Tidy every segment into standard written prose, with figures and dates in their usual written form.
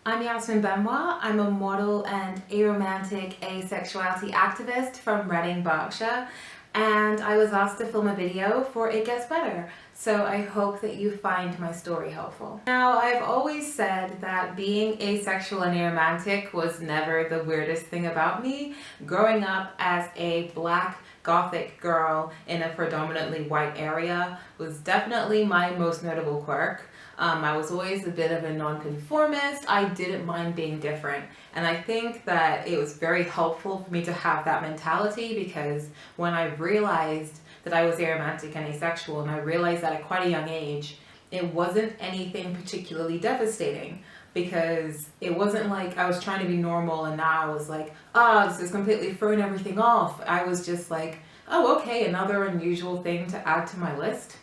I'm Yasmin Benoit. I'm a model and aromantic asexuality activist from Reading, Berkshire, and I was asked to film a video for It Gets Better, so I hope that you find my story helpful. Now, I've always said that being asexual and aromantic was never the weirdest thing about me. Growing up as a Black Gothic girl in a predominantly white area was definitely my most notable quirk. I was always a bit of a nonconformist. I didn't mind being different. And I think that it was very helpful for me to have that mentality, because when I realized that I was aromantic and asexual, and I realized that at quite a young age, it wasn't anything particularly devastating, because it wasn't like I was trying to be normal and now I was like, this is completely throwing everything off. I was just like, oh, okay, another unusual thing to add to my list.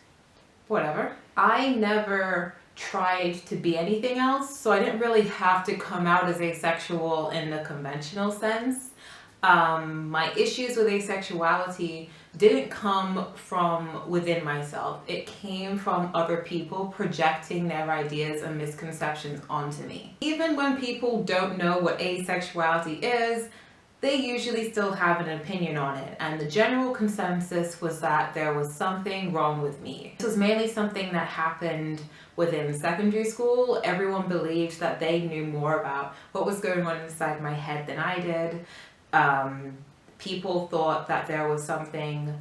Whatever. I never tried to be anything else, so I didn't really have to come out as asexual in the conventional sense. My issues with asexuality didn't come from within myself. It came from other people projecting their ideas and misconceptions onto me. Even when people don't know what asexuality is, they usually still have an opinion on it, and the general consensus was that there was something wrong with me. This was mainly something that happened within secondary school. Everyone believed that they knew more about what was going on inside my head than I did. People thought that there was something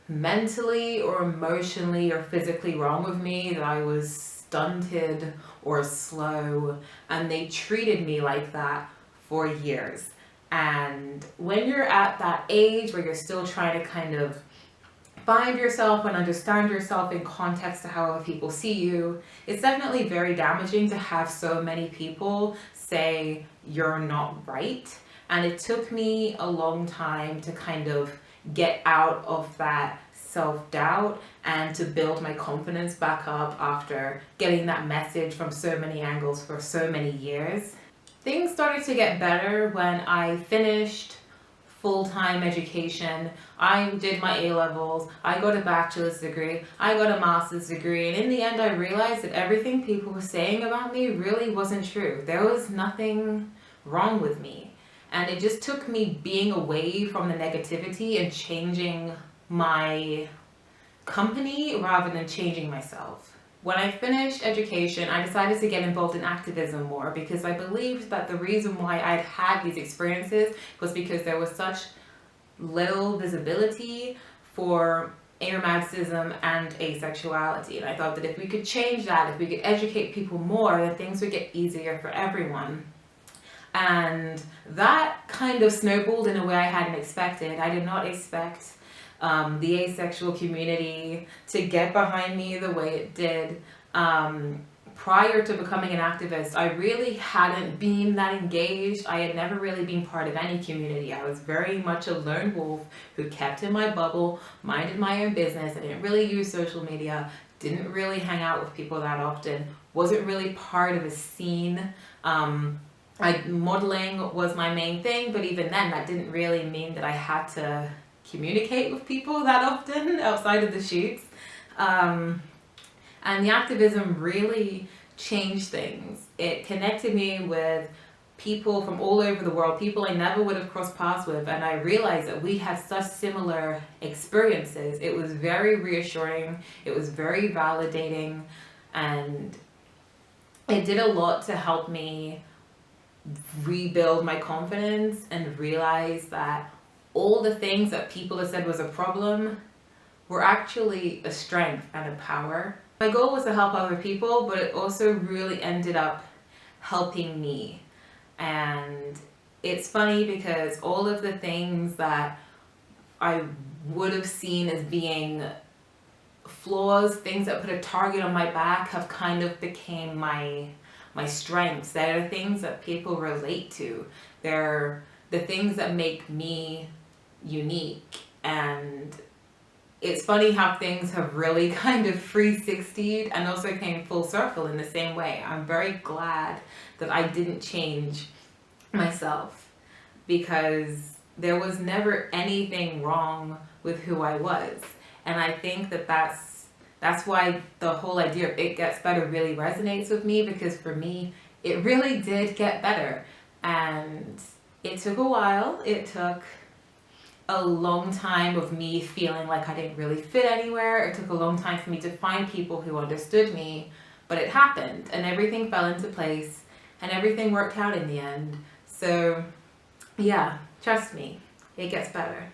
mentally or emotionally or physically wrong with me, that I was stunted or slow, and they treated me like that for years. And when you're at that age where you're still trying to kind of find yourself and understand yourself in context to how other people see you, it's definitely very damaging to have so many people say you're not right. And it took me a long time to kind of get out of that self-doubt and to build my confidence back up after getting that message from so many angles for so many years. Things started to get better when I finished full-time education. I did my A-levels, I got a bachelor's degree, I got a master's degree, and in the end I realized that everything people were saying about me really wasn't true. There was nothing wrong with me. And it just took me being away from the negativity and changing my company rather than changing myself. When I finished education, I decided to get involved in activism more, because I believed that the reason why I'd had these experiences was because there was such little visibility for aromanticism and asexuality. And I thought that if we could change that, if we could educate people more, then things would get easier for everyone. And that kind of snowballed in a way I hadn't expected. I did not expect the asexual community to get behind me the way it did. Prior to becoming an activist, I really hadn't been that engaged. I had never really been part of any community. I was very much a lone wolf who kept in my bubble, minded my own business. I didn't really use social media, didn't really hang out with people that often, wasn't really part of a scene. Modeling was my main thing, but even then that didn't really mean that I had to communicate with people that often outside of the shoots. And the activism really changed things. It connected me with people from all over the world, people I never would have crossed paths with, and I realized that we had such similar experiences. It was very reassuring, it was very validating, and it did a lot to help me rebuild my confidence and realize that all the things that people have said was a problem were actually a strength and a power. My goal was to help other people, but it also really ended up helping me. And it's funny because all of the things that I would have seen as being flaws, things that put a target on my back, have kind of became my strengths. They're the things that people relate to. They're the things that make me unique. And it's funny how things have really kind of 360'd and also came full circle in the same way. I'm very glad that I didn't change myself, because there was never anything wrong with who I was. And I think that that's why the whole idea of It Gets Better really resonates with me, because for me, it really did get better. And it took a while. It took a long time of me feeling like I didn't really fit anywhere. It took a long time for me to find people who understood me, but it happened and everything fell into place and everything worked out in the end. So yeah, trust me, it gets better.